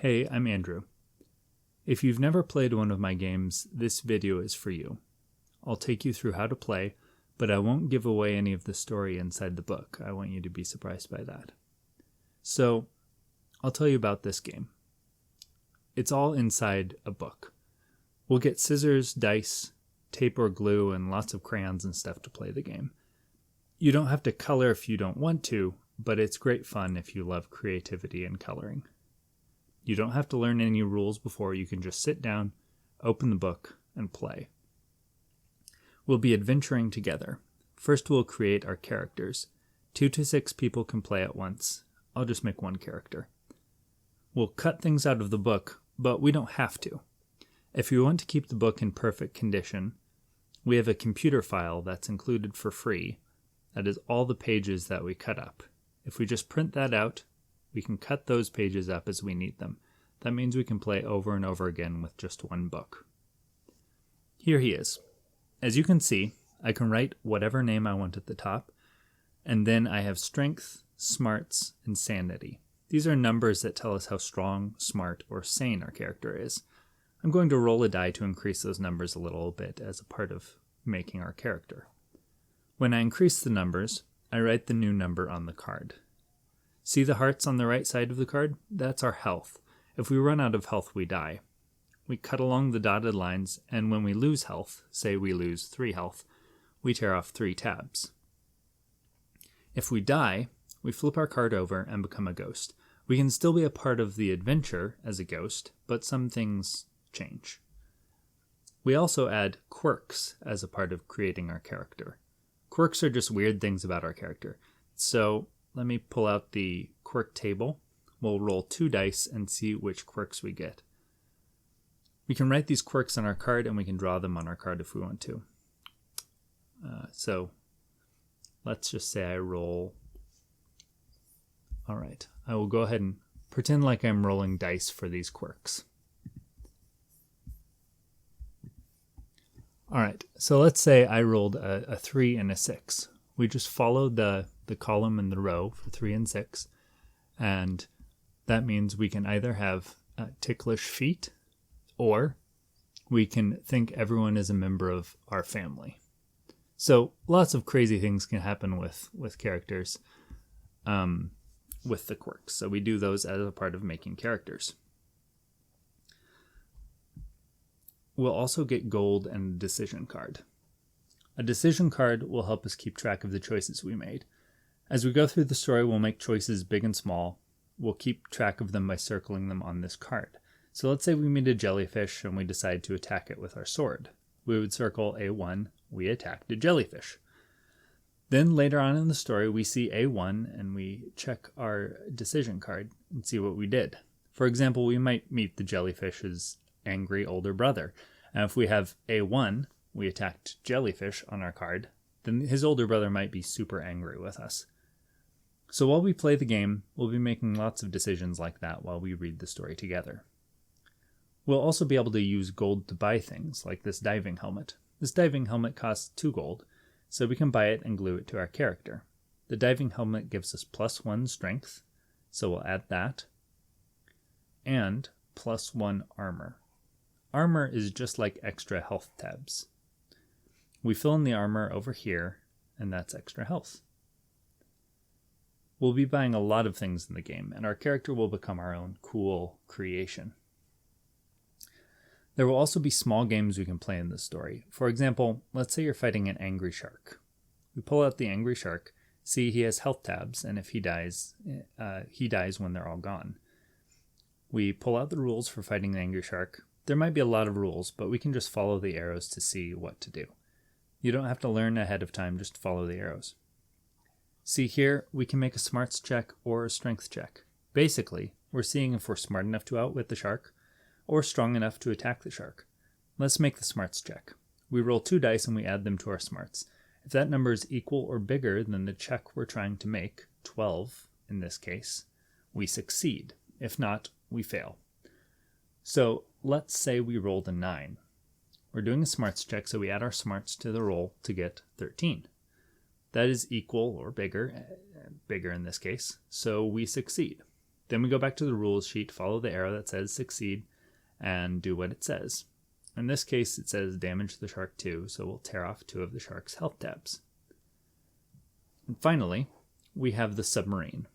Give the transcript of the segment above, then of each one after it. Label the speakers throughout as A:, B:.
A: Hey, I'm Andrew. If you've never played one of my games, this video is for you. I'll take you through how to play, but I won't give away any of the story inside the book. I want you to be surprised by that. So, I'll tell you about this game. It's all inside a book. We'll get scissors, dice, tape or glue, and lots of crayons and stuff to play the game. You don't have to color if you don't want to, but it's great fun if you love creativity and coloring. You don't have to learn any rules before. You can just sit down, open the book, and play. We'll be adventuring together. First, we'll create our characters. 2 to 6 people can play at once. I'll just make one character. We'll cut things out of the book, but we don't have to. If you want to keep the book in perfect condition, we have a computer file that's included for free. That is all the pages that we cut up. If we just print that out, we can cut those pages up as we need them. That means we can play over and over again with just one book. Here he is. As you can see, I can write whatever name I want at the top, and then I have strength, smarts, and sanity. These are numbers that tell us how strong, smart, or sane our character is. I'm going to roll a die to increase those numbers a little bit as a part of making our character. When I increase the numbers, I write the new number on the card. See the hearts on the right side of the card? That's our health. If we run out of health, we die. We cut along the dotted lines, and when we lose health, say we lose 3 health, we tear off 3 tabs. If we die, we flip our card over and become a ghost. We can still be a part of the adventure as a ghost, but some things change. We also add quirks as a part of creating our character. Quirks are just weird things about our character. So let me pull out the quirk table. We'll roll 2 dice and see which quirks we get. We can write these quirks on our card, and we can draw them on our card if we want to. So let's just say I roll. All right, I will go ahead and pretend like I'm rolling dice for these quirks. All right, so let's say I rolled a 3 and a 6. We just followed the column and the row for 3 and 6, and that means we can either have ticklish feet, or we can think everyone is a member of our family. So lots of crazy things can happen with characters with the quirks. So we do those as a part of making characters. We'll also get gold and a decision card. A decision card will help us keep track of the choices we made. As we go through the story, we'll make choices big and small. We'll keep track of them by circling them on this card. So let's say we meet a jellyfish and we decide to attack it with our sword. We would circle A1, we attacked a jellyfish. Then later on in the story, we see A1 and we check our decision card and see what we did. For example, we might meet the jellyfish's angry older brother. And if we have A1, we attacked jellyfish on our card, then his older brother might be super angry with us. So while we play the game, we'll be making lots of decisions like that while we read the story together. We'll also be able to use gold to buy things, like this diving helmet. This diving helmet costs 2 gold, so we can buy it and glue it to our character. The diving helmet gives us +1 strength, so we'll add that, and +1 armor. Armor is just like extra health tabs. We fill in the armor over here, and that's extra health. We'll be buying a lot of things in the game, and our character will become our own cool creation. There will also be small games we can play in this story. For example, let's say you're fighting an angry shark. We pull out the angry shark, see he has health tabs, and if he dies when they're all gone. We pull out the rules for fighting the angry shark. There might be a lot of rules, but we can just follow the arrows to see what to do. You don't have to learn ahead of time, just follow the arrows. See here, we can make a smarts check or a strength check. Basically, we're seeing if we're smart enough to outwit the shark, or strong enough to attack the shark. Let's make the smarts check. We roll 2 dice and we add them to our smarts. If that number is equal or bigger than the check we're trying to make, 12 in this case, we succeed. If not, we fail. So let's say we rolled a 9. We're doing a smarts check, so we add our smarts to the roll to get 13. That is equal or bigger in this case, so we succeed. Then we go back to the rules sheet, follow the arrow that says succeed, and do what it says. In this case, it says damage the shark 2, so we'll tear off 2 of the shark's health tabs. And finally, we have the submarine.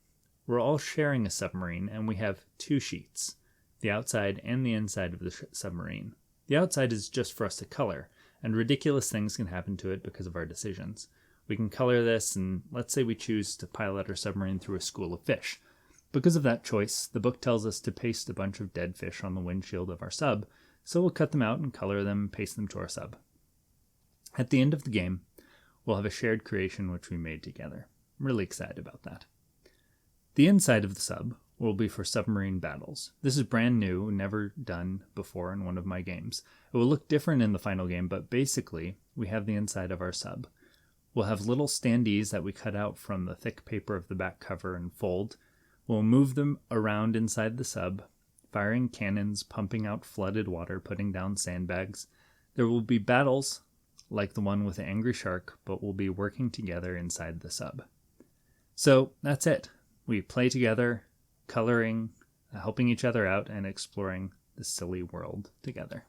A: We're all sharing a submarine, and we have 2 sheets, the outside and the inside of the submarine. The outside is just for us to color, and ridiculous things can happen to it because of our decisions. We can color this, and let's say we choose to pilot our submarine through a school of fish. Because of that choice, the book tells us to paste a bunch of dead fish on the windshield of our sub, so we'll cut them out and color them and paste them to our sub. At the end of the game, we'll have a shared creation which we made together. I'm really excited about that. The inside of the sub will be for submarine battles. This is brand new, never done before in one of my games. It will look different in the final game, but basically, we have the inside of our sub. We'll have little standees that we cut out from the thick paper of the back cover and fold. We'll move them around inside the sub, firing cannons, pumping out flooded water, putting down sandbags. There will be battles like the one with the angry shark, but we'll be working together inside the sub. So that's it. We play together, coloring, helping each other out, and exploring the silly world together.